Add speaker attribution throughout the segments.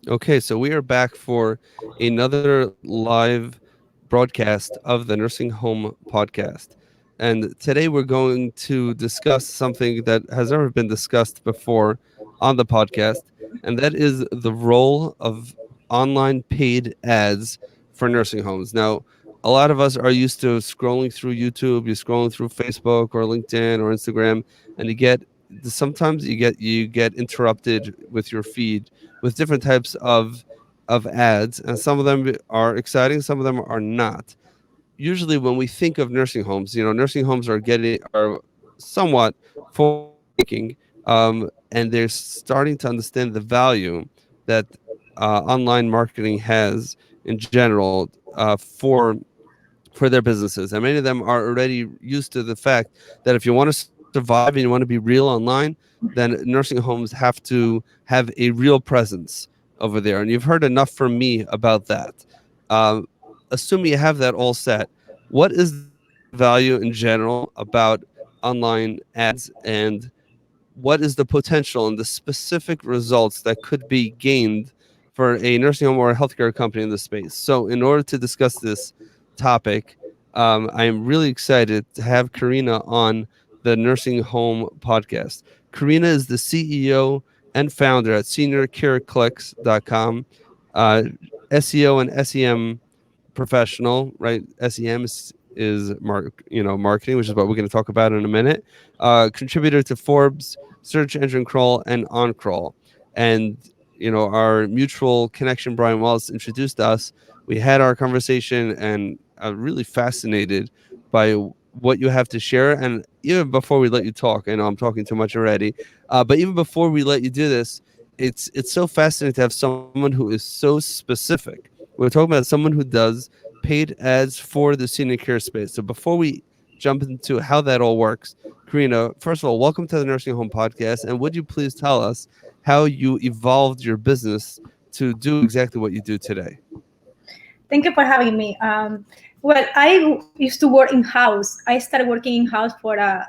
Speaker 1: Okay, so we are back for another live broadcast of the Nursing Home Podcast. And today we're going to discuss something that has never been discussed before on the podcast, and that is the role of online paid ads for nursing homes. Now, a lot of us are used to scrolling through YouTube, you're scrolling through Facebook or LinkedIn or Instagram, and sometimes you get interrupted with your feed with different types of ads, and some of them are exciting, some of them are not. Usually, when we think of nursing homes, nursing homes are somewhat forward thinking, and they're starting to understand the value that online marketing has in general for their businesses. And many of them are already used to the fact that if you want to survive and you want to be real online, then nursing homes have to have a real presence over there. And you've heard enough from me about that. Um, Assuming you have that all set, what is the value in general about online ads, and what is the potential and the specific results that could be gained for a nursing home or a healthcare company in this space? So, in order to discuss this topic, I am really excited to have Karina on the Nursing Home Podcast. Karina is the CEO and founder at seniorcareclicks.com, uh, SEO and SEM professional, right? SEM is marketing, which is what we're going to talk about in a minute. Contributor to Forbes, Search Engine Crawl, and On Crawl. And our mutual connection, Brian Wallace, introduced us. We had our conversation, and I'm really fascinated by what you have to share. And even before we let you talk, I know I'm talking too much already, but even before we let you do this, it's so fascinating to have someone who is so specific. We're talking about someone who does paid ads for the senior care space. So before we jump into how that all works, Karina, first of all, welcome to the Nursing Home Podcast. And would you please tell us how you evolved your business to do exactly what you do today?
Speaker 2: Thank you for having me. Well, I used to work in house. I started working in house for a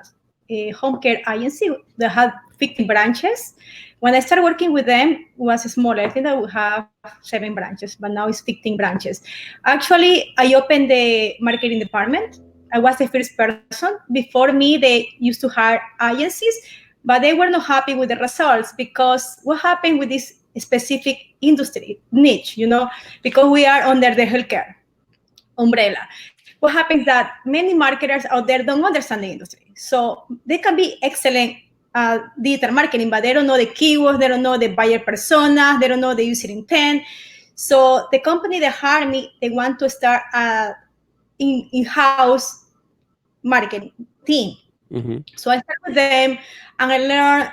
Speaker 2: home care agency that had 15 branches. When I started working with them, it was smaller. I think that we have 7 branches, but now it's 15 branches. Actually, I opened the marketing department. I was the first person. Before me, they used to hire agencies, but they were not happy with the results because what happened with this specific industry niche, because we are under the healthcare umbrella. What happens that many marketers out there don't understand the industry. So they can be excellent digital marketing, but they don't know the keywords, they don't know the buyer persona, they don't know the user intent. So the company that hired me, they want to start in-house marketing team.
Speaker 1: Mm-hmm.
Speaker 2: So I started with them, and I learned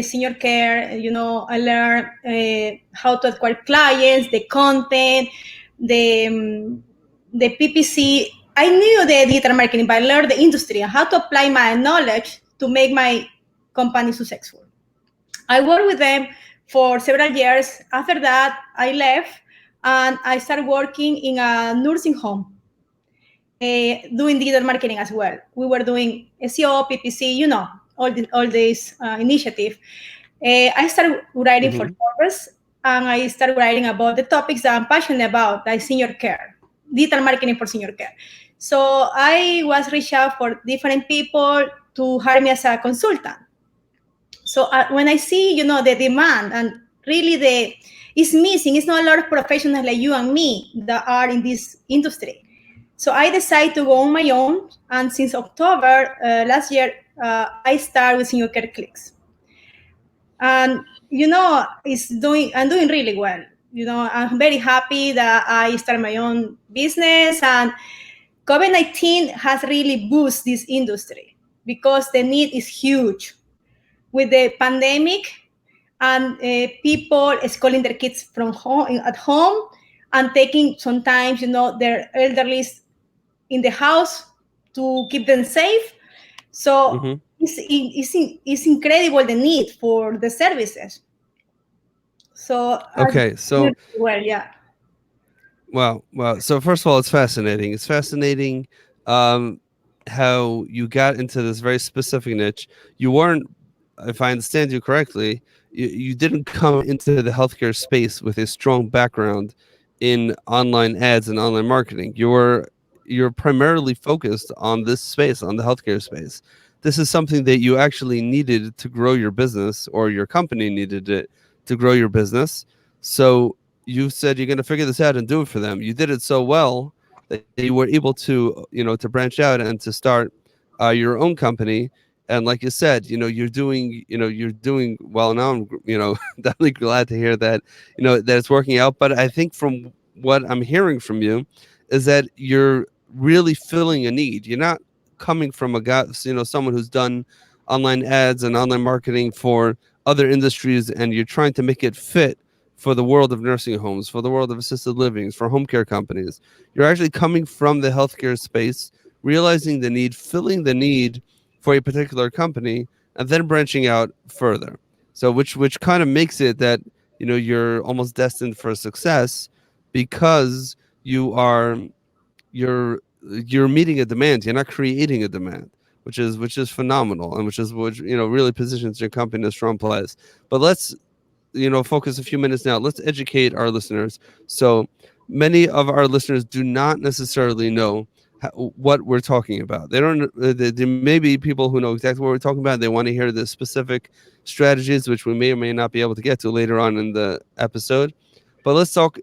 Speaker 2: senior care. I learned how to acquire clients, the content, the PPC. I knew the digital marketing, but I learned the industry and how to apply my knowledge to make my company successful. I worked with them for several years. After that, I left and I started working in a nursing home, doing digital marketing as well. We were doing SEO, PPC, all these initiatives. I started writing for
Speaker 1: Mm-hmm.
Speaker 2: Forbes, and I started writing about the topics that I'm passionate about, like senior care, digital marketing for senior care. So I was reached out for different people to hire me as a consultant. So when I see, the demand and really it's missing, it's not a lot of professionals like you and me that are in this industry. So I decided to go on my own, and since October last year, I started with Senior Care Clicks. And I'm doing really well. I'm very happy that I started my own business, and COVID-19 has really boosted this industry because the need is huge. With the pandemic, and people schooling their kids from home at home, and taking sometimes their elderly in the house to keep them safe. So
Speaker 1: Mm-hmm.
Speaker 2: it's incredible the need for the services. So
Speaker 1: Okay, so
Speaker 2: well, yeah.
Speaker 1: wow. So first of all, it's fascinating. It's fascinating um, how you got into this very specific niche. You weren't, if I understand you correctly, you didn't come into the healthcare space with a strong background in online ads and online marketing. You're primarily focused on this space, on the healthcare space. This is something that you actually needed to grow your business, or your company needed it to grow your business. So you said you're going to figure this out and do it for them. You did it so well that you were able to, to branch out and to start your own company. And like you said, you're doing well now. I'm, definitely glad to hear that, that it's working out. But I think from what I'm hearing from you is that you're really filling a need. You're not coming from a guy, someone who's done online ads and online marketing for other industries, and you're trying to make it fit for the world of nursing homes, for the world of assisted livings, for home care companies. You're actually coming from the healthcare space, realizing the need, filling the need for a particular company, and then branching out further. So which kind of makes it that you're almost destined for success, because you are you're meeting a demand. You're not creating a demand, which is phenomenal, and which really positions your company in a strong place. But let's focus a few minutes now. Let's educate our listeners. So many of our listeners do not necessarily know what we're talking about. They don't. There may be people who know exactly what we're talking about. They want to hear the specific strategies, which we may or may not be able to get to later on in the episode. But let's talk.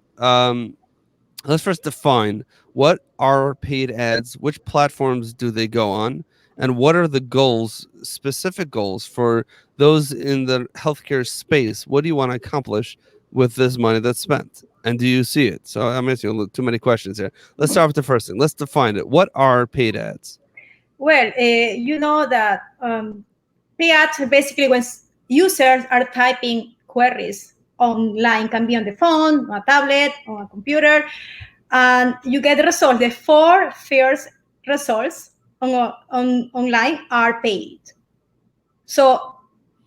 Speaker 1: Let's first define what are paid ads, which platforms do they go on, and what are the goals, specific goals for those in the healthcare space. What do you want to accomplish with this money that's spent? And do you see it? So I'm asking you too many questions here. Let's start with the first thing. Let's define it. What are paid ads?
Speaker 2: Well, you know that paid ads are basically when users are typing queries online, can be on the phone, on a tablet, on a computer, and you get the results. The four first results on online are paid. So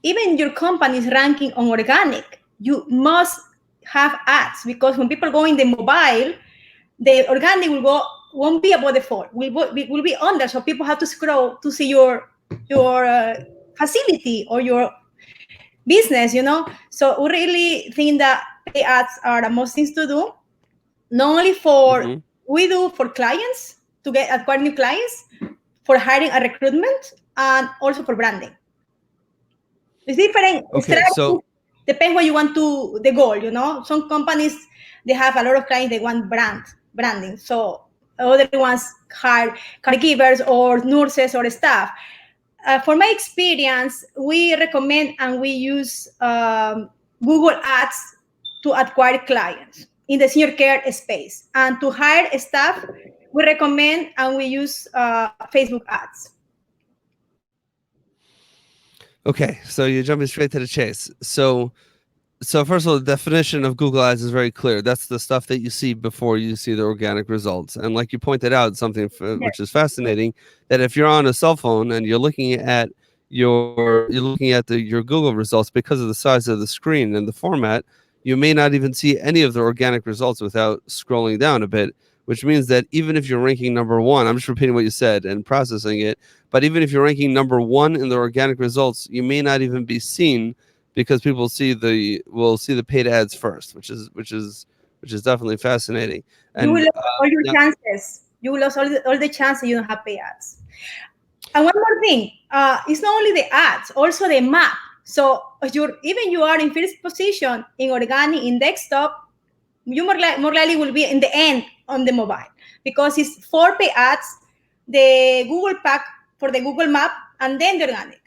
Speaker 2: even your company is ranking on organic, you must have ads, because when people go in the mobile, the organic won't be above the four, will be under. So people have to scroll to see your facility or your business. So we really think that pay ads are the most things to do. Not only for,
Speaker 1: Mm-hmm.
Speaker 2: we do for clients to acquire new clients, for hiring a recruitment, and also for branding. It's different
Speaker 1: Okay,
Speaker 2: strategies.
Speaker 1: so
Speaker 2: Depends what you want to the goal. Some companies, they have a lot of clients, they want branding. So other ones hire caregivers or nurses or staff. For my experience, we recommend and we use Google Ads to acquire clients in the senior care space, and to hire staff, we recommend and we use Facebook Ads.
Speaker 1: okay, so you're jumping straight to the chase. So first of all, the definition of Google Ads is very clear. That's the stuff that you see before you see the organic results. And like you pointed out, something
Speaker 2: Yes,
Speaker 1: which is fascinating, that if you're on a cell phone and you're looking at your Google results, because of the size of the screen and the format, you may not even see any of the organic results without scrolling down a bit. Which means that even if you're ranking number one, I'm just repeating what you said and processing it, but even if you're ranking number one in the organic results, you may not even be seen, because people will see the paid ads first, which is definitely fascinating.
Speaker 2: you will
Speaker 1: And
Speaker 2: lose all your
Speaker 1: now,
Speaker 2: chances. You will lose all the chances you don't have pay ads. And one more thing, it's not only the ads, also the map. So if you are in first position in organic in desktop, you more likely will be in the end on the mobile, because it's four pay ads, the Google pack for the Google map, and then the organic.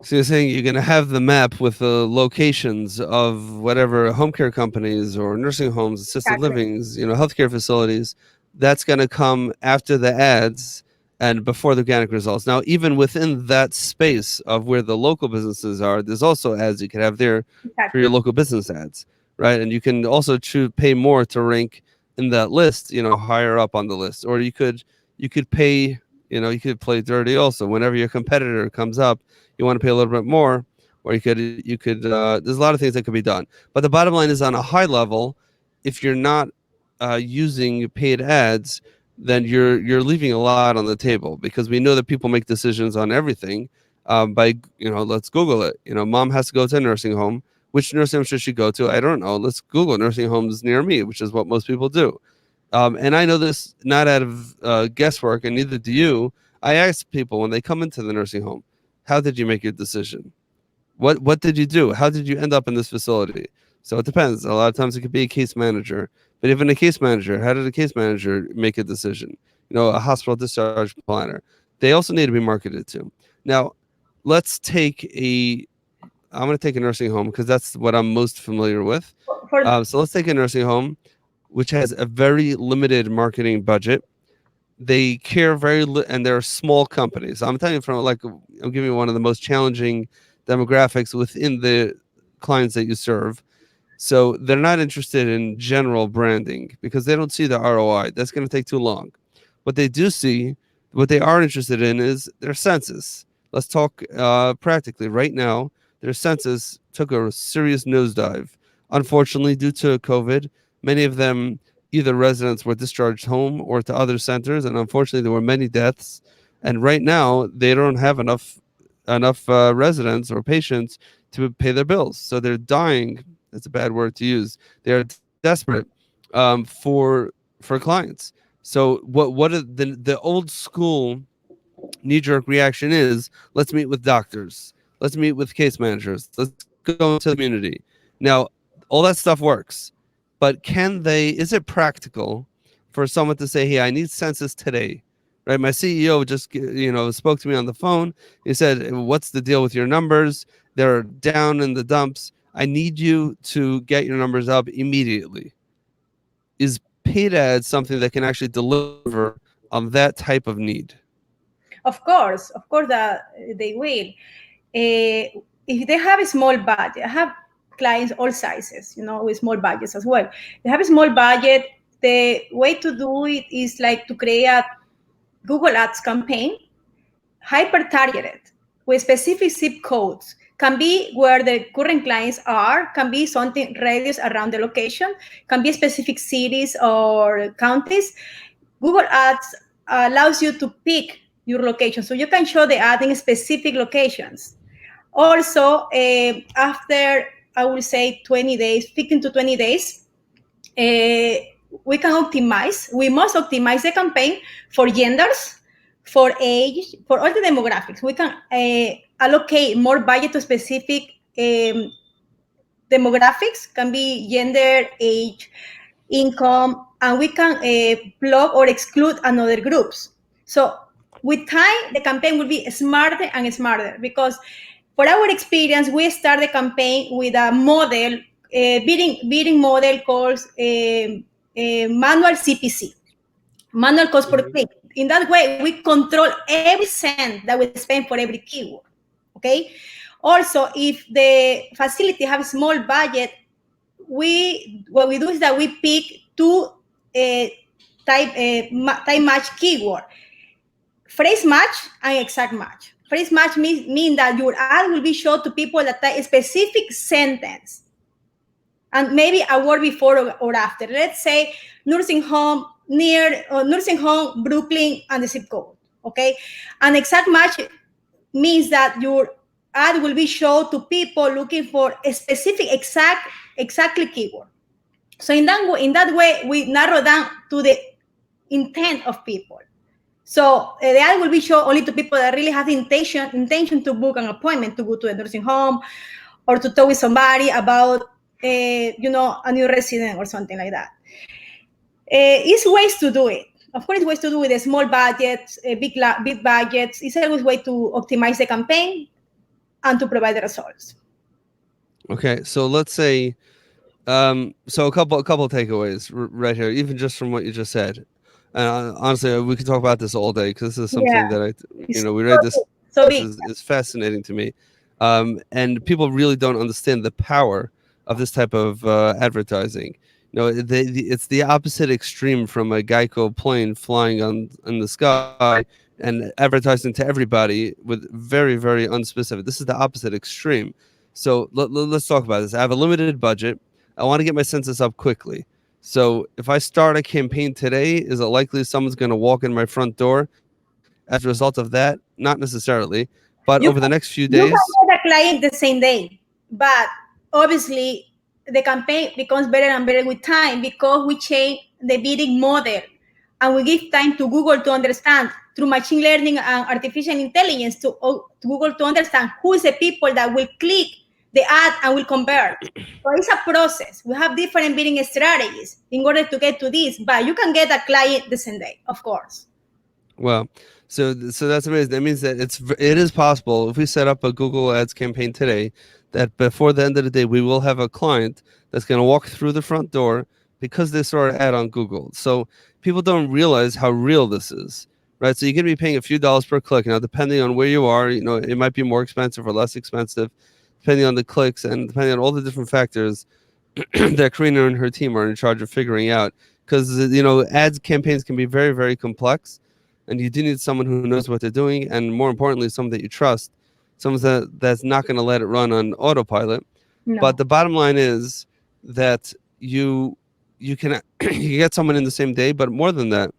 Speaker 1: so you're saying you're going to have the map with the locations of whatever home care companies or nursing homes, assisted
Speaker 2: Exactly.
Speaker 1: livings, healthcare facilities. That's going to come after the ads and before the organic results. Now, even within that space of where the local businesses are, there's also ads you can have there for
Speaker 2: Exactly.
Speaker 1: your local business ads, right? And you can also pay more to rank in that list, higher up on the list, or you could pay, you could play dirty also. Whenever your competitor comes up, you want to pay a little bit more, or you could there's a lot of things that could be done. But the bottom line is, on a high level, if you're not using paid ads, then you're leaving a lot on the table, because we know that people make decisions on everything, by, let's Google it. Mom has to go to a nursing home. Which nursing home should she go to? I don't know. Let's Google nursing homes near me, which is what most people do. And I know this not out of guesswork, and neither do you. I ask people when they come into the nursing home, how did you make your decision? What did you do? How did you end up in this facility? So it depends. A lot of times it could be a case manager. But even a case manager, how did a case manager make a decision? A hospital discharge planner. They also need to be marketed to. Now, let's take a I'm going to take a nursing home because that's what I'm most familiar with.
Speaker 2: For
Speaker 1: So let's take a nursing home, which has a very limited marketing budget. They care and they're small companies. I'm telling you I'm giving you one of the most challenging demographics within the clients that you serve. So they're not interested in general branding because they don't see the ROI. That's going to take too long. What they do see, what they are interested in is their census. Let's talk practically. Right now, their census took a serious nosedive. Unfortunately, due to COVID, many of them, either residents were discharged home or to other centers, and unfortunately, there were many deaths. And right now, they don't have enough residents or patients to pay their bills, so they're dying. That's a bad word to use. They are desperate for clients. So what the old school knee-jerk reaction is, let's meet with doctors, let's meet with case managers, let's go into the community. Now, all that stuff works, but is it practical for someone to say, hey, I need census today? Right, my CEO just spoke to me on the phone. He said, what's the deal with your numbers? They're down in the dumps. I need you to get your numbers up immediately. Is paid ads something that can actually deliver on that type of need?
Speaker 2: of course that they will. If they have a small budget, I have clients all sizes, with small budgets as well. They have a small budget. The way to do it is like to create a Google Ads campaign, hyper targeted with specific zip codes. Can be where the current clients are, can be something radius around the location, can be specific cities or counties. Google Ads allows you to pick your location, so you can show the ad in specific locations. Also, after I would say 20 days, 15 to 20 days, we can optimize. We must optimize the campaign for genders, for age, for all the demographics. We can allocate more budget to specific demographics, can be gender, age, income, and we can block or exclude another groups. So with time, the campaign will be smarter and smarter because for our experience, we start the campaign with a model, bidding model called manual CPC, manual cost per click. In that way, we control every cent that we spend for every keyword. Okay. Also, if the facility have a small budget, what we do is that we pick two type match keyword: phrase match and exact match. Phrase match mean that your ad will be shown to people that type a specific sentence and maybe a word before or after. Let's say nursing home near nursing home Brooklyn and the zip code. Okay, an exact match means that your ad will be shown to people looking for a specific exactly keyword. So in that way, we narrow down to the intent of people. So the ad will be shown only to people that really have the intention to book an appointment to go to a nursing home or to talk with somebody about a new resident or something like that. It's ways to do it. Of course, ways to do it with a small budgets, big budgets. It's always way to optimize the campaign and to provide the results.
Speaker 1: Okay, so let's say, so a couple of takeaways right here, even just from what you just said. And honestly, we could talk about this all day because this is something
Speaker 2: Yeah,
Speaker 1: that
Speaker 2: it's
Speaker 1: we read this
Speaker 2: so
Speaker 1: is,
Speaker 2: big.
Speaker 1: is fascinating to me. And people really don't understand the power of this type of advertising. It's the opposite extreme from a Geico plane flying in the sky and advertising to everybody with very, very unspecific. This is the opposite extreme. So let's talk about this. I have a limited budget. I want to get my census up quickly. So if I start a campaign today, is it likely someone's going to walk in my front door as a result of that? Not necessarily. But
Speaker 2: You
Speaker 1: over the
Speaker 2: can,
Speaker 1: next few
Speaker 2: you can
Speaker 1: days,
Speaker 2: get a client the same day, but obviously the campaign becomes better and better with time because we change the bidding model and we give time to Google to understand through machine learning and artificial intelligence to Google to understand who is the people that will click the ad and will convert. So it's a process. We have different bidding strategies in order to get to this, but you can get a client the same day, of course.
Speaker 1: well, so that's amazing. That means that it is possible if we set up a Google Ads campaign today, that before the end of the day we will have a client that's going to walk through the front door because they saw an ad on Google. So people don't realize how real this is, right? So you're going to be paying a few dollars per click now, depending on where you are. You know, it might be more expensive or less expensive, depending on the clicks and depending on all the different factors that Karina and her team are in charge of figuring out. Because ads campaigns can be very, very complex, and you do need someone who knows what they're doing, and more importantly, someone that you trust, someone that's not going to let it run on autopilot. But
Speaker 2: No.
Speaker 1: the bottom line is that you can you get someone in the same day, but more than that,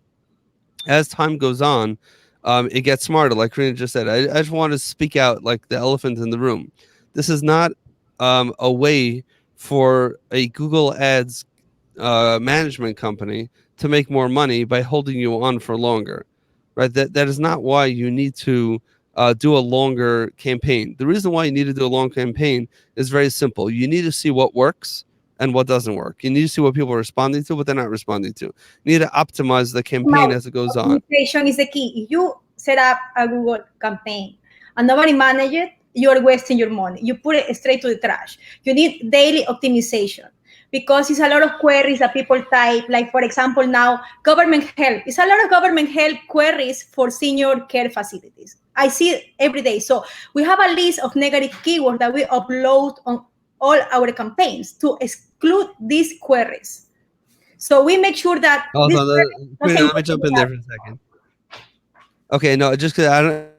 Speaker 1: as time goes on, it gets smarter. Like Karina just said, I just want to speak out like the elephant in the room. This is not a way for a Google Ads management company to make more money by holding you on for longer, right? That is not why you need to do a longer campaign. The reason why you need to do a long campaign is very simple. You need to see what works and what doesn't work. You need to see what people are responding to, what they're not responding to. You need to optimize the campaign
Speaker 2: Now,
Speaker 1: as it goes on.
Speaker 2: optimization is the key. If you set up a Google campaign and nobody manage it, you're wasting your money. You put it straight to the trash. You need daily optimization because it's a lot of queries that people type. Like, for example, now government help. It's a lot of government help queries for senior care facilities. I see it every day. So we have a list of negative keywords that we upload on all our campaigns to exclude these queries. So we make sure that
Speaker 1: Hold
Speaker 2: this
Speaker 1: on, Karina,
Speaker 2: doesn't
Speaker 1: let
Speaker 2: go
Speaker 1: me
Speaker 2: to
Speaker 1: jump
Speaker 2: the
Speaker 1: in there for a second. Okay, no, just because I don't.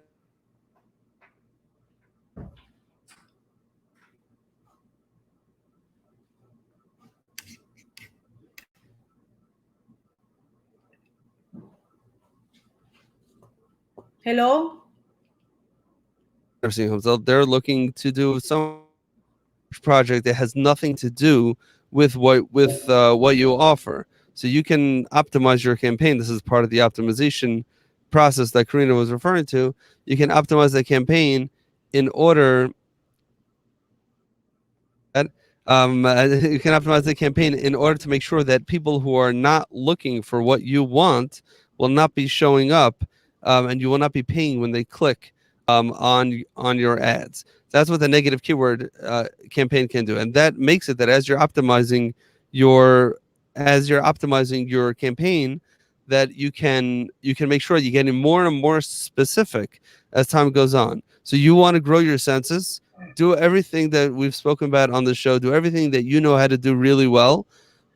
Speaker 2: Hello?
Speaker 1: Nursing homes. They're looking to do some project that has nothing to do with what you offer. So you can optimize your campaign. This is part of the optimization process that Karina was referring to. You can optimize the campaign in order that you can optimize the campaign in order to make sure that people who are not looking for what you want will not be showing up, and you will not be paying when they click on your ads. That's what the negative keyword campaign can do, and that makes it that your as you're optimizing your campaign, that you can make sure you're getting more and more specific as time goes on. So you want to grow your census, do everything that we've spoken about on the show, do everything that you know how to do really well,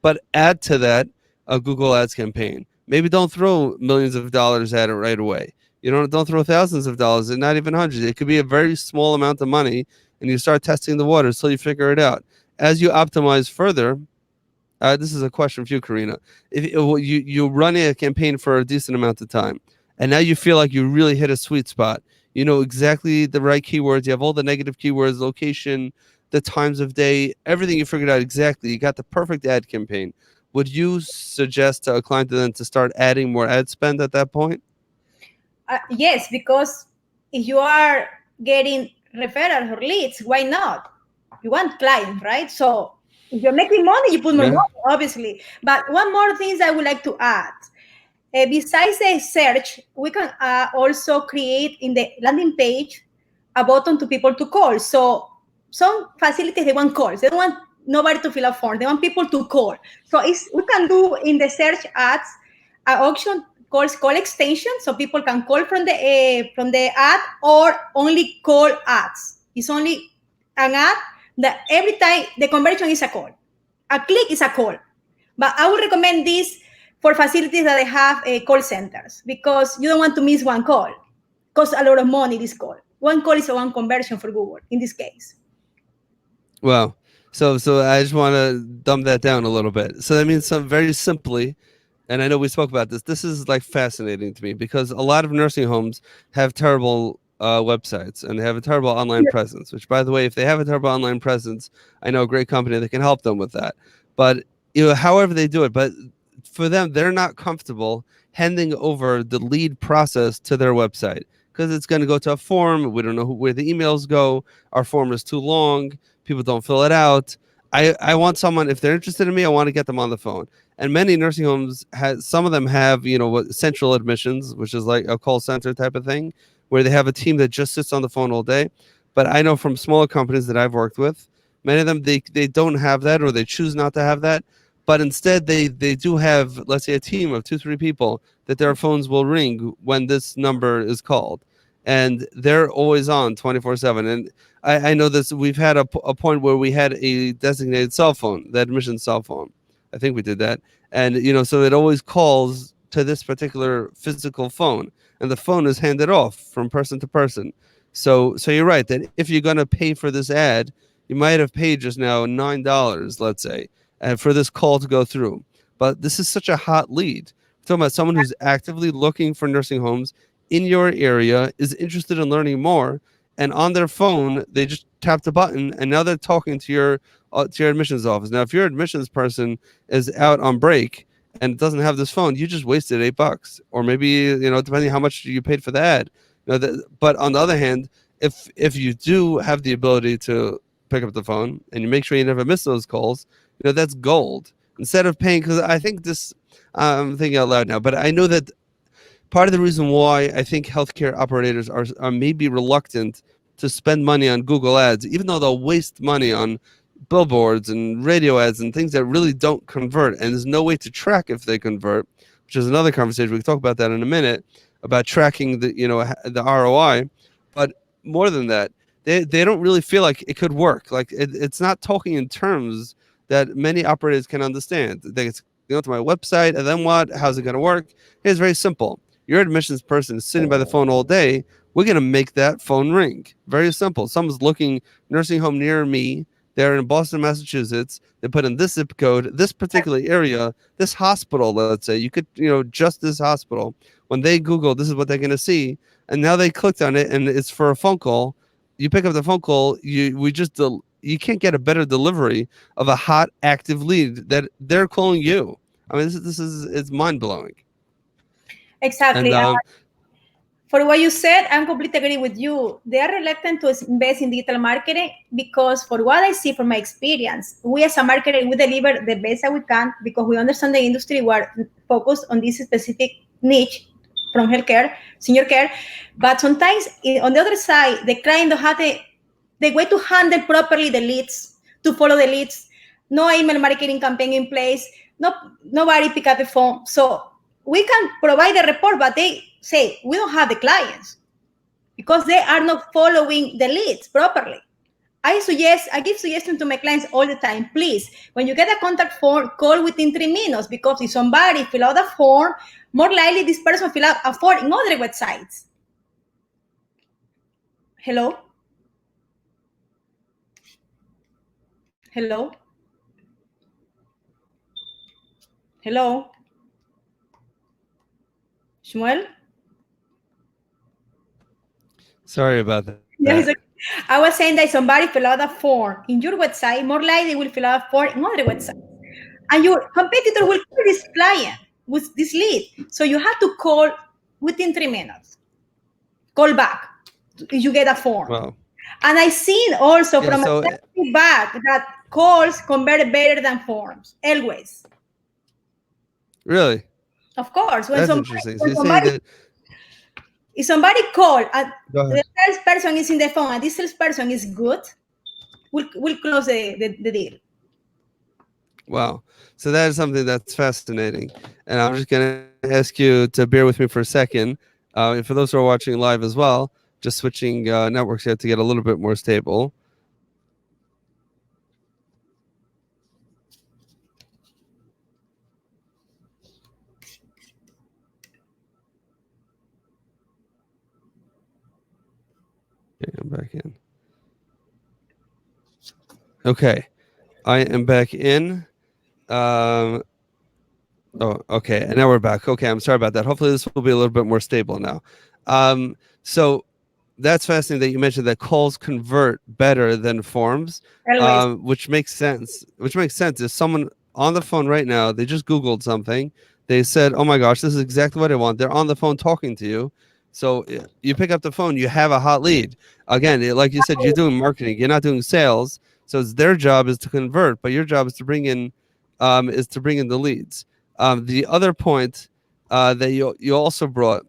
Speaker 1: but add to that a Google Ads campaign. Maybe don't throw millions of dollars at it right away. Don't throw thousands of dollars and not even hundreds. It could be a very small amount of money, and you start testing the waters till you figure it out. As you optimize further, this is a question for you, Karina. If you run a campaign for a decent amount of time, and now you feel like you really hit a sweet spot, you know exactly the right keywords. You have all the negative keywords, location, the times of day, everything you figured out exactly. You got the perfect ad campaign. Would you suggest to a client then to start adding more ad spend at that point?
Speaker 2: yes, because if you are getting referrals or leads, why not? You want clients, right? So if you're making money, you put more
Speaker 1: Yeah.
Speaker 2: money, obviously. But one more thing I would like to add. Besides the search, we can also create in the landing page a button to people to call. So some facilities they want calls. They don't want nobody to fill out forms. They want people to call. So we can do in the search ads an option calls call extension, so people can call from the ad or only call ads. It's only an ad that every time the conversion is a call. A click is a call. But I would recommend this for facilities that they have call centers because you don't want to miss one call. Costs a lot of money, this call. One call is a one conversion for Google in this case.
Speaker 1: Wow. So I just want to dumb that down a little bit. So that means some very simply, and I know we spoke about this. This is like fascinating to me because a lot of nursing homes have terrible websites and they have a terrible online presence. Which, by the way, if they have a terrible online presence, I know a great company that can help them with that. But however they do it, but for them, they're not comfortable handing over the lead process to their website because it's going to go to a form. We don't know where the emails go. Our form is too long. People don't fill it out. I want someone, if they're interested in me, I want to get them on the phone. And many nursing homes some of them have, what central admissions, which is like a call center type of thing, where they have a team that just sits on the phone all day. But I know from smaller companies that I've worked with, many of them they don't have that, or they choose not to have that. But instead they do have, let's say, a team of 2-3 people that their phones will ring when this number is called, and they're always on 24/7. And I know this. We've had a point where we had a designated cell phone, the admission cell phone. I think we did that, and so it always calls to this particular physical phone, and the phone is handed off from person to person. So you're right that if you're gonna pay for this ad, you might have paid just now $9, let's say, and for this call to go through. But this is such a hot lead. We're talking about someone who's actively looking for nursing homes in your area, is interested in learning more, and on their phone they just tapped a button and now they're talking to your admissions office. Now, if your admissions person is out on break and doesn't have this phone, you just wasted $8, or maybe depending how much you paid for the ad. But on the other hand, if you do have the ability to pick up the phone and you make sure you never miss those calls, that's gold. Instead of paying, because I think this, I'm thinking out loud now, but I know that part of the reason why I think healthcare operators are maybe reluctant to spend money on Google ads, even though they'll waste money on billboards and radio ads and things that really don't convert, and there's no way to track if they convert, which is another conversation. We can talk about that in a minute, about tracking the ROI. But more than that, they don't really feel like it could work. Like it's not talking in terms that many operators can understand. They go to my website, and then what? How's it going to work? It's very simple. Your admissions person is sitting by the phone all day. We're going to make that phone ring. Very simple. Someone's looking nursing home near me. They're in Boston, Massachusetts. They put in this zip code, this particular area, this hospital, let's say. You could, just this hospital. When they Google, this is what they're going to see. And now they clicked on it, and it's for a phone call. You pick up the phone call. You can't get a better delivery of a hot, active lead that they're calling you. I mean, it's mind blowing. And
Speaker 2: Exactly. For what you said, I'm completely agree with you. They are reluctant to invest in digital marketing because, for what I see from my experience, we as a marketer, we deliver the best that we can because we understand the industry. We are focused on this specific niche from healthcare, senior care. But sometimes, on the other side, the client don't have the way to handle properly the leads, to follow the leads. No email marketing campaign in place. Nobody pick up the phone. So we can provide the report, but they say we don't have the clients because they are not following the leads properly. I give suggestions to my clients all the time. Please, when you get a contact form, call within 3 minutes, because if somebody fill out a form, more likely this person fill out a form in other websites. Hello? Hello? Hello? Shmuel?
Speaker 1: Sorry about that.
Speaker 2: Yes, I was saying that somebody fill out a form in your website, more likely will fill out a form in other websites. And your competitor will call this client with this lead. So you have to call within 3 minutes. Call back if you get a form.
Speaker 1: Wow.
Speaker 2: And I've seen also from a feedback that calls convert better than forms, always.
Speaker 1: Really?
Speaker 2: Of course.
Speaker 1: That's interesting. So you're saying that
Speaker 2: if somebody call and the salesperson is in the phone and this salesperson is good, we'll close the deal.
Speaker 1: Wow. So that is something that's fascinating. And I'm just going to ask you to bear with me for a second. And for those who are watching live as well, just switching networks here to get a little bit more stable. Okay, I'm back in. Okay. I am back in. Oh, okay. And now we're back. Okay, I'm sorry about that. Hopefully this will be a little bit more stable now. So that's fascinating that you mentioned that calls convert better than forms,
Speaker 2: Always.
Speaker 1: which makes sense. Which makes sense. If someone on the phone right now, they just Googled something, they said, "Oh my gosh, this is exactly what I want." They're on the phone talking to you, so you pick up the phone, you have a hot lead. Again, like you said, you're doing marketing, you're not doing sales, so it's their job is to convert, but your job is to bring in the leads. The other point that you also brought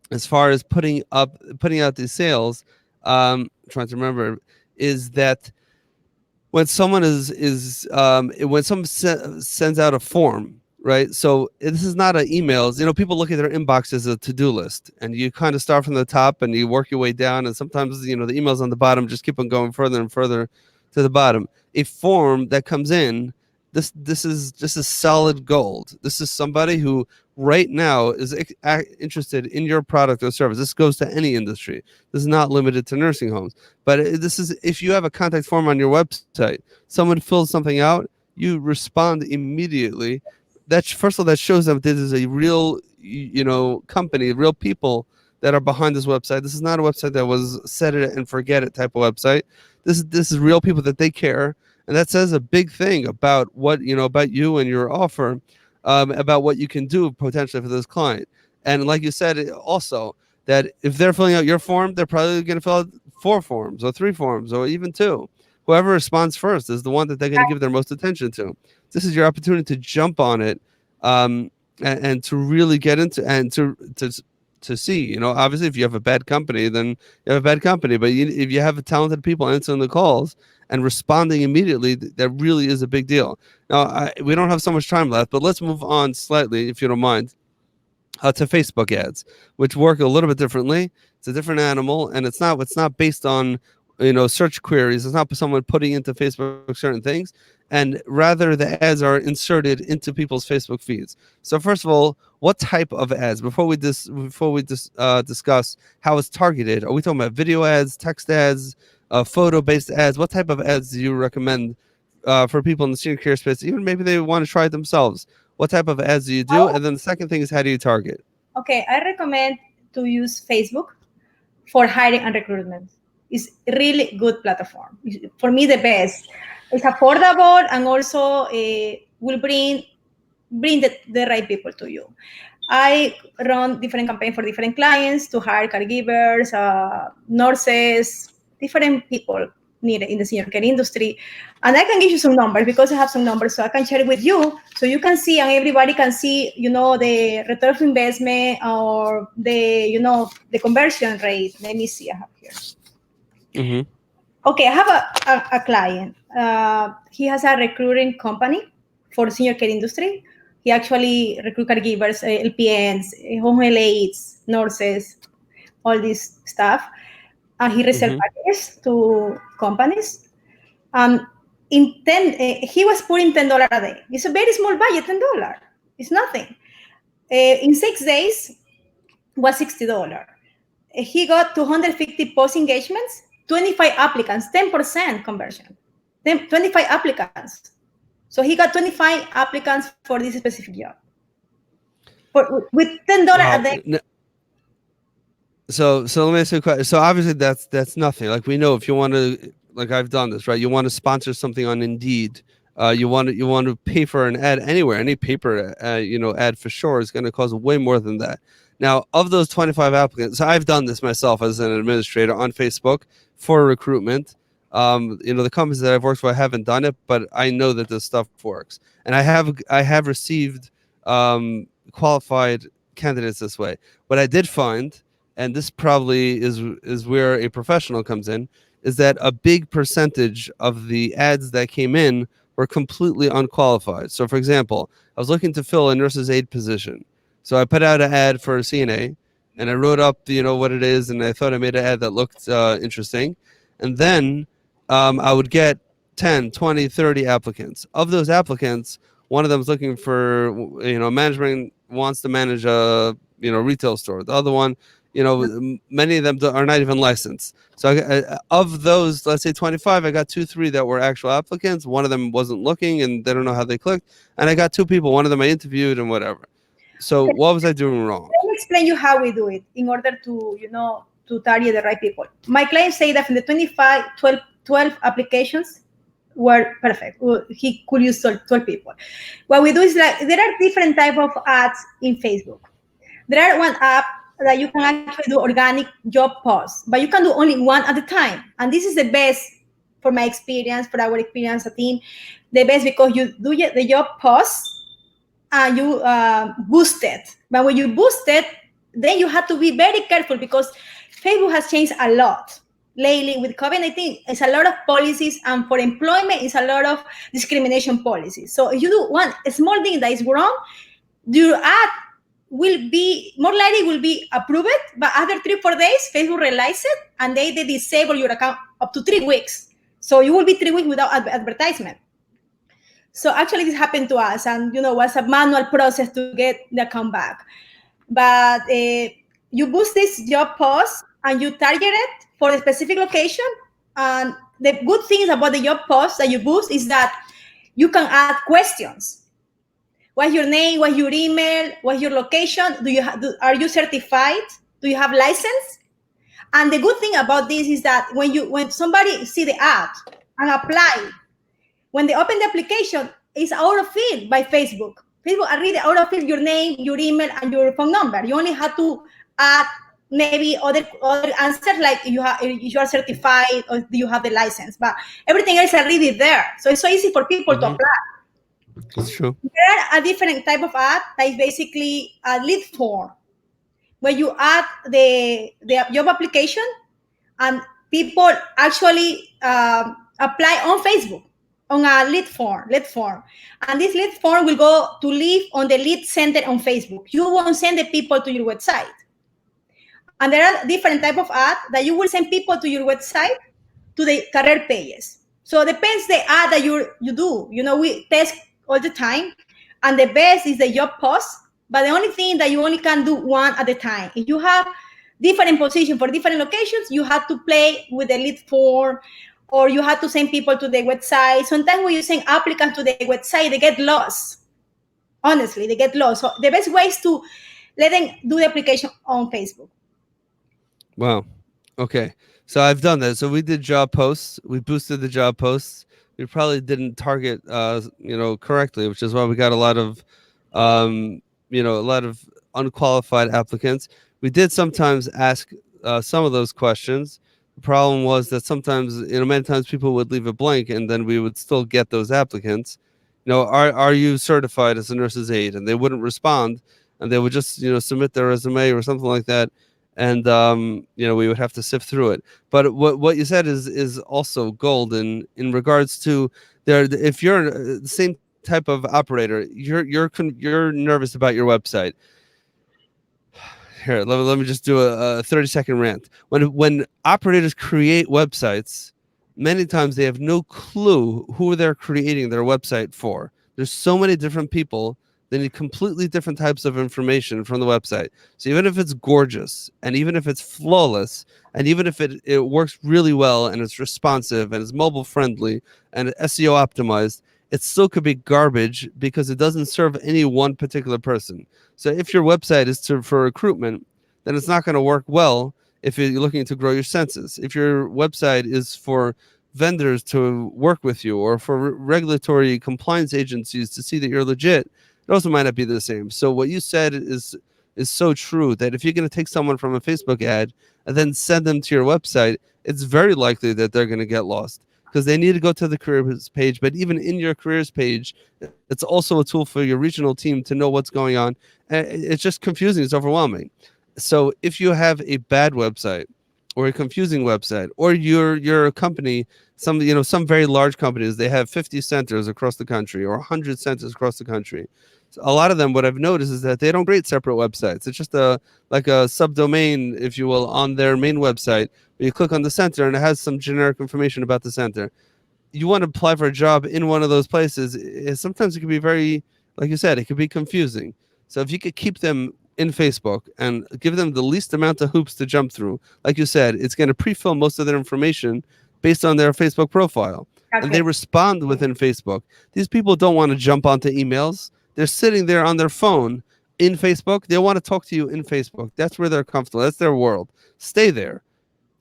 Speaker 1: as far as putting out these sales, trying to remember, is that when someone when someone sends out a form, right? So this is not an emails. People look at their inbox as a to-do list, and you kind of start from the top and you work your way down, and sometimes the emails on the bottom just keep on going further and further to the bottom. A form that comes in, this is just a solid gold. This is somebody who right now is interested in your product or service. This goes to any industry. This is not limited to nursing homes. But this is if you have a contact form on your website, someone fills something out, you respond immediately. First of all, that shows that this is a real, company, real people that are behind this website. This is not a website that was set it and forget it type of website. This is real people that they care, and that says a big thing about about you and your offer, about what you can do potentially for this client. And like you said, also that if they're filling out your form, they're probably going to fill out 4 forms or 3 forms or even 2. Whoever responds first is the one that they're going to give their most attention to. This is your opportunity to jump on it, and to really get into and to see. Obviously, if you have a bad company, then you have a bad company. But if you have talented people answering the calls and responding immediately, that really is a big deal. Now, we don't have so much time left, but let's move on slightly, if you don't mind, to Facebook ads, which work a little bit differently. It's a different animal, and it's not based on search queries. It's not someone putting into Facebook certain things, and rather the ads are inserted into people's Facebook feeds. So first of all, what type of ads? Before we discuss how it's targeted, are we talking about video ads, text ads, photo based ads? What type of ads do you recommend for people in the senior care space? Even maybe they want to try it themselves. What type of ads do you do? And then the second thing is, how do you target?
Speaker 2: Okay, I recommend to use Facebook for hiring and recruitment. It's really good platform. For me, the best. It's affordable and also will bring the right people to you. I run different campaigns for different clients to hire caregivers, nurses, different people needed in the senior care industry. And I can give you some numbers because I have some numbers, so I can share it with you so you can see and everybody can see, the return of investment or the conversion rate. Let me see, I have here.
Speaker 1: Mm-hmm.
Speaker 2: Okay, I have a client. He has a recruiting company for senior care industry. He actually recruit caregivers, LPNs, home health aides, nurses, all this stuff. He resell
Speaker 1: Mm-hmm.
Speaker 2: packages to companies. He was putting $10 a day. It's a very small budget, $10. It's nothing. In 6 days, was $60. He got 250 post engagements, 25 applicants, 10% conversion, 25 applicants. So he got 25 applicants for this specific job with $10 a
Speaker 1: Wow.
Speaker 2: day.
Speaker 1: So let me ask you a question. So obviously that's nothing. Like we know if you want to, like I've done this, right? You want to sponsor something on Indeed. You want to pay for an ad anywhere. Any paper ad for sure is going to cost way more than that. Now, of those 25 applicants, so I've done this myself as an administrator on Facebook for recruitment. The companies that I've worked for, I haven't done it, but I know that this stuff works, and I have received qualified candidates this way. What I did find, and this probably is where a professional comes in, is that a big percentage of the ads that came in were completely unqualified. So, for example, I was looking to fill a nurse's aide position. So I put out an ad for a CNA, and I wrote up, what it is, and I thought I made an ad that looked interesting. And then I would get 10, 20, 30 applicants. Of those applicants, one of them is looking for, management wants to manage a, retail store. The other one, many of them are not even licensed. So of those, let's say 25, I got 2, 3 that were actual applicants. One of them wasn't looking, and they don't know how they clicked. And I got 2 people. One of them I interviewed and whatever. So what was I doing wrong?
Speaker 2: Let me explain you how we do it in order to to target the right people. My clients say that from the 12 applications were perfect. He could use 12 people. What we do is like there are different type of ads in Facebook. There are one app that you can actually do organic job posts, but you can do only one at a time. And this is the best for my experience, for our experience, a team, the best because you do the job posts and you boost it. But when you boost it, then you have to be very careful because Facebook has changed a lot lately with COVID-19. It's a lot of policies, and for employment, it's a lot of discrimination policies. So if you do one small thing that is wrong, your ad will be more likely will be approved, but after 3-4 days, Facebook realizes it and they disable your account up to 3 weeks. So you will be 3 weeks without advertisement. So actually, this happened to us, and was a manual process to get the account back. But you boost this job post and you target it for a specific location. And the good things about the job post that you boost is that you can add questions. What's your name? What's your email? What's your location? Are you certified? Do you have license? And the good thing about this is that when somebody see the ad and apply, when they open the application, it's auto-filled by Facebook. Facebook already auto-filled your name, your email, and your phone number. You only have to add maybe other answers like you are certified or do you have the license. But everything else is already there. So it's so easy for people to apply.
Speaker 1: That's true.
Speaker 2: There are a different type of ad that is basically a lead form, where you add the job application and people actually apply on Facebook on a lead form. And this lead form will go to live on the lead center on Facebook. You won't send the people to your website. And there are different type of ads that you will send people to your website to the career pages. So it depends the ad that you do. We test all the time, and the best is the job post. But the only thing that you only can do one at a time. If you have different positions for different locations, you have to play with the lead form, or you have to send people to the website. Sometimes when you send applicants to the website, they get lost. Honestly, they get lost. So the best way is to let them do the application on Facebook.
Speaker 1: Wow. Okay. So I've done that. So we did job posts. We boosted the job posts. We probably didn't target, correctly, which is why we got a lot of unqualified applicants. We did sometimes ask some of those questions. The problem was that sometimes, many times people would leave it blank, and then we would still get those applicants. Are you certified as a nurse's aide? And they wouldn't respond, and they would just, submit their resume or something like that. And we would have to sift through it. But what you said is also gold in regards to if you're the same type of operator, you're nervous about your website. Here, let me just do a 30-second rant. When operators create websites, many times they have no clue who they're creating their website for. There's so many different people. They need completely different types of information from the website. So even if it's gorgeous, and even if it's flawless, and even if it works really well, and it's responsive, and it's mobile friendly, and SEO optimized, it still could be garbage because it doesn't serve any one particular person. So if your website is for recruitment, then it's not going to work well if you're looking to grow your census. If your website is for vendors to work with you, or for regulatory compliance agencies to see that you're legit, it also might not be the same. So what you said is so true, that if you're going to take someone from a Facebook ad and then send them to your website, it's very likely that they're going to get lost because they need to go to the careers page. But even in your careers page, it's also a tool for your regional team to know what's going on. It's just confusing. It's overwhelming. So if you have a bad website or a confusing website, or you're a company, some very large companies, they have 50 centers across the country or 100 centers across the country. So a lot of them, what I've noticed is that they don't create separate websites. It's just a subdomain, if you will, on their main website. You click on the center and it has some generic information about the center. You want to apply for a job in one of those places, sometimes it can be very, like you said, it could be confusing. So if you could keep them in Facebook and give them the least amount of hoops to jump through, like you said, it's going to pre-fill most of their information based on their Facebook profile. Okay. And they respond within Facebook. These people don't want to jump onto emails. They're sitting there on their phone in Facebook, they'll want to talk to you in Facebook. That's where they're comfortable. That's their world. Stay there.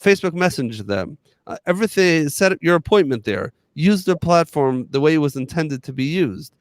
Speaker 1: Facebook Messenger them. Everything, set up your appointment there. Use the platform the way it was intended to be used.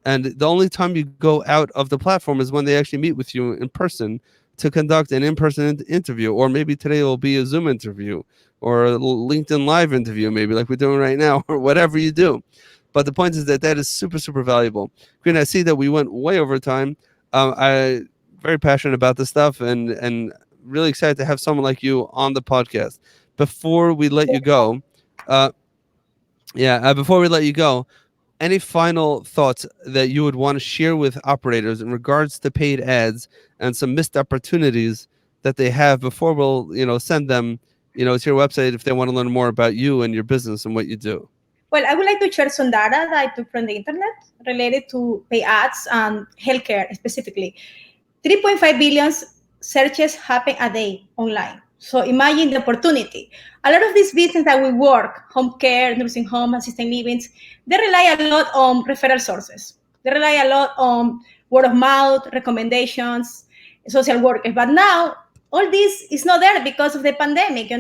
Speaker 1: And the only time you go out of the platform is when they actually meet with you in person to conduct an in-person interview, or maybe today will be a Zoom interview or a LinkedIn Live interview, maybe like we're doing right now, or whatever you do. But the point is that that is super, super valuable. Green, I see that we went way over time. I very passionate about this stuff, and really excited to have someone like you on the podcast. Before we let you go, uh, before we let you go, any final thoughts that you would want to share with operators in regards to paid ads and some missed opportunities that they have before we'll, send them, to your website if they want to learn more about you and your business and what you do?
Speaker 2: Well, I would like to share some data that I took from the internet related to pay ads and healthcare specifically. 3.5 billion searches happen a day online. So imagine the opportunity. A lot of these businesses that we work, home care, nursing home, assisted livings, they rely a lot on referral sources. They rely a lot on word of mouth, recommendations, social workers. But now all this is not there because of the pandemic.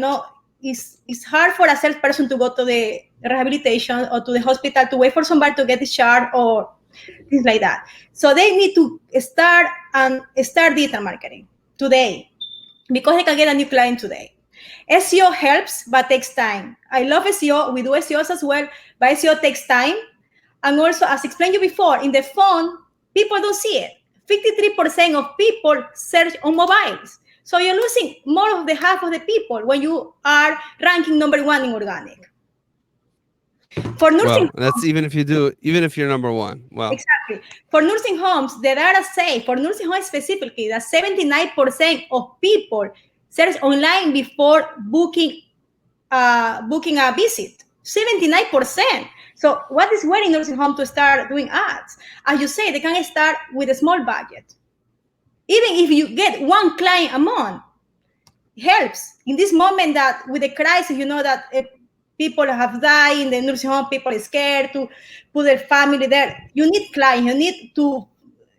Speaker 2: It's hard for a salesperson to go to the rehabilitation or to the hospital to wait for somebody to get discharged or things like that. So they need to start digital marketing today because they can get a new client today. SEO helps, but takes time. I love SEO. We do SEOs as well, but SEO takes time. And also, as explained you before, in the phone, people don't see it. 53% of people search on mobiles. So you're losing more of the half of the people when you are ranking number one in organic. For nursing
Speaker 1: Wow, that's even if you do, even if you're number one. Wow.
Speaker 2: Exactly. For nursing homes, the data say, for nursing homes specifically, that 79% of people search online before booking a visit. 79%. So what is waiting nursing home to start doing ads? As you say, they can start with a small budget. Even if you get one client a month, it helps. In this moment that with the crisis, that people have died in the nursing home, people are scared to put their family there. You need clients. You need to,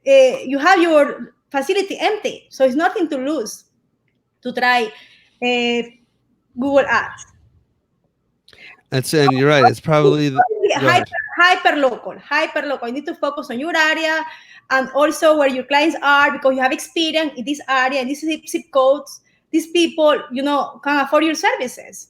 Speaker 2: you have your facility empty. So it's nothing to lose to try Google Ads.
Speaker 1: And you're right. It's probably go ahead.
Speaker 2: Hyper local. You need to focus on your area and also where your clients are because you have experience in this area and these zip codes. These people, can afford your services.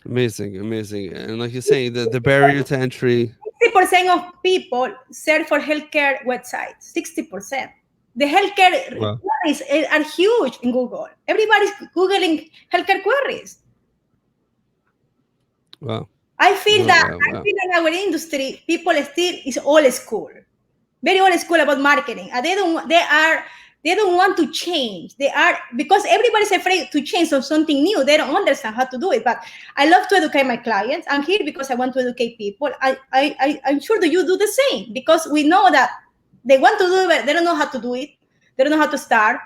Speaker 1: Amazing. And like you're saying, the barrier to entry.
Speaker 2: 60% of people search for healthcare websites. 60%. The healthcare
Speaker 1: Wow.
Speaker 2: queries are huge in Google. Everybody's Googling healthcare queries.
Speaker 1: Wow.
Speaker 2: I feel
Speaker 1: Wow,
Speaker 2: that
Speaker 1: wow, wow.
Speaker 2: in our industry, people still is old school, very old school about marketing. And they don't want to change. They are because everybody's afraid to change of something new. They don't understand how to do it. But I love to educate my clients. I'm here because I want to educate people. I'm sure that you do the same because we know that they want to do it, but they don't know how to do it. They don't know how to start.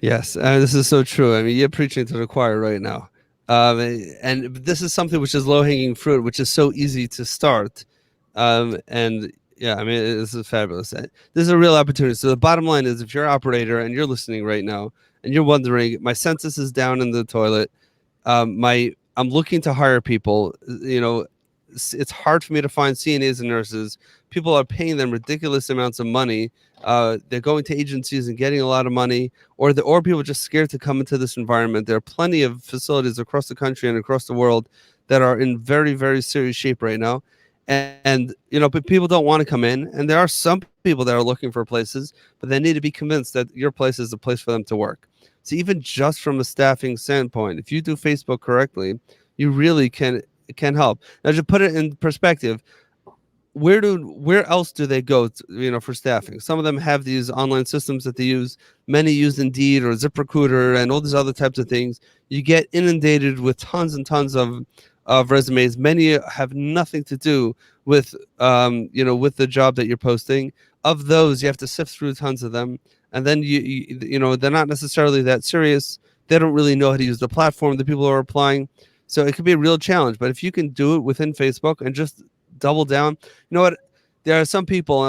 Speaker 1: Yes, this is so true. I mean, you're preaching to the choir right now. And this is something which is low-hanging fruit, which is so easy to start. And yeah, I mean, this is fabulous. This is a real opportunity. So the bottom line is, if you're an operator and you're listening right now, and you're wondering, my census is down in the toilet, I'm looking to hire people. It's hard for me to find CNAs and nurses. People are paying them ridiculous amounts of money. They're going to agencies and getting a lot of money, or people are just scared to come into this environment. There are plenty of facilities across the country and across the world that are in very, very serious shape right now. And but people don't want to come in, and there are some people that are looking for places, but they need to be convinced that your place is the place for them to work. So even just from a staffing standpoint, if you do Facebook correctly, you really can help. Now, to put it in perspective, where else do they go for staffing? Some of them have these online systems that they use. Many use Indeed or ZipRecruiter and all these other types of things. You get inundated with tons and tons of resumes. Many have nothing to do with with the job that you're posting. Of those, you have to sift through tons of them, and then they're not necessarily that serious. They don't really know how to use the platform. The people are applying, so it could be a real challenge. But if you can do it within Facebook and just double down, you know what? there are some people,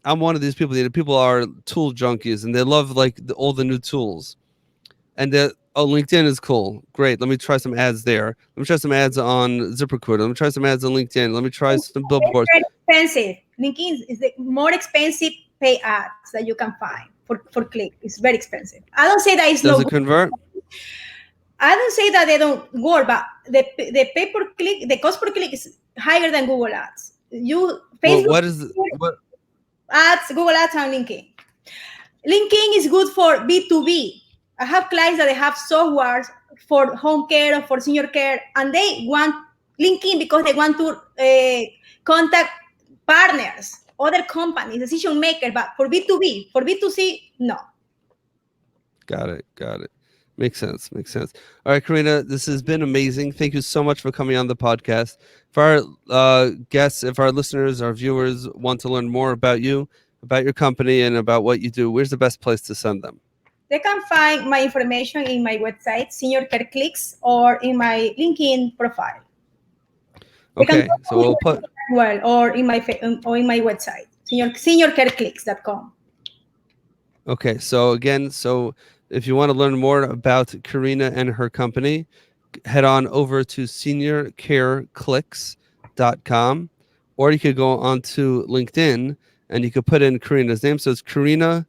Speaker 1: I'm one of these people. People are tool junkies and they love like all the new tools. And oh, LinkedIn is cool. Great. Let me try some ads there. Let me try some ads on ZipRecruiter. Let me try some ads on LinkedIn. Let me try some
Speaker 2: It's
Speaker 1: billboards.
Speaker 2: very expensive. LinkedIn is the more expensive pay ads that you can find for click. It's very expensive. I don't say that it's
Speaker 1: Does
Speaker 2: no
Speaker 1: it
Speaker 2: good.
Speaker 1: convert?
Speaker 2: I don't say that they don't work, but the pay per click, the cost per click is higher than Google Ads. You
Speaker 1: Well,
Speaker 2: Facebook
Speaker 1: what is what?
Speaker 2: ads, Google Ads, and LinkedIn. LinkedIn is good for B2B. I have clients that they have software for home care or for senior care, and they want LinkedIn because they want to contact partners, other companies, decision makers. But for B2B, for B2C, no.
Speaker 1: Got it. Got it. Makes sense. Makes sense. All right, Karina, this has been amazing. Thank you so much for coming on the podcast. If our guests, if our listeners, our viewers want to learn more about you, about your company, and about what you do, where's the best place to send them?
Speaker 2: They can find my information in my website, Senior Care Clicks, or in my LinkedIn profile. They can
Speaker 1: Okay,
Speaker 2: talk
Speaker 1: so
Speaker 2: to me
Speaker 1: we'll put.
Speaker 2: as well, or in my website, seniorcareclicks.com.
Speaker 1: Okay, so again, so if you want to learn more about Karina and her company, head on over to seniorcareclicks.com, or you could go onto LinkedIn and you could put in Karina's name. So it's Karina,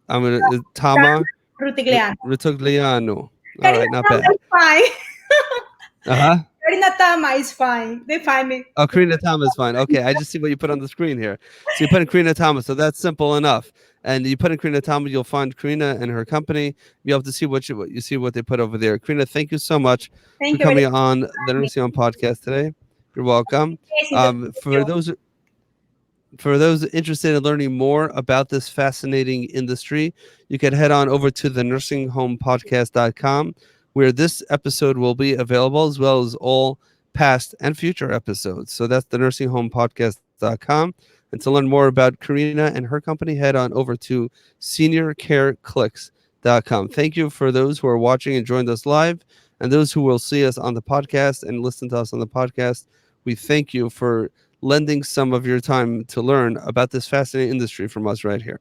Speaker 1: I'm gonna Tama
Speaker 2: Rutigliano.
Speaker 1: Rutigliano. All
Speaker 2: Karina
Speaker 1: right, not
Speaker 2: Tama
Speaker 1: bad.
Speaker 2: is fine.
Speaker 1: Uh-huh.
Speaker 2: Karina Tama is fine. They find me.
Speaker 1: Oh, Karina Tama is fine. Okay, I just see what you put on the screen here. So you put in Karina Tama, so that's simple enough. And you put in Karina Tama, you'll find Karina and her company. Be able to see what you see what they put over there. Karina, thank you so much for
Speaker 2: Thank you very
Speaker 1: coming on the
Speaker 2: much.
Speaker 1: Nursing Home Podcast today. You're welcome.
Speaker 2: Yes, it's a
Speaker 1: For
Speaker 2: pleasure.
Speaker 1: those interested in learning more about this fascinating industry, you can head on over to the nursinghomepodcast.com, where this episode will be available as well as all past and future episodes. So that's the nursinghomepodcast.com. And to learn more about Karina and her company, head on over to seniorcareclicks.com. Thank you for those who are watching and joined us live, and those who will see us on the podcast and listen to us on the podcast. We thank you for lending some of your time to learn about this fascinating industry from us right here.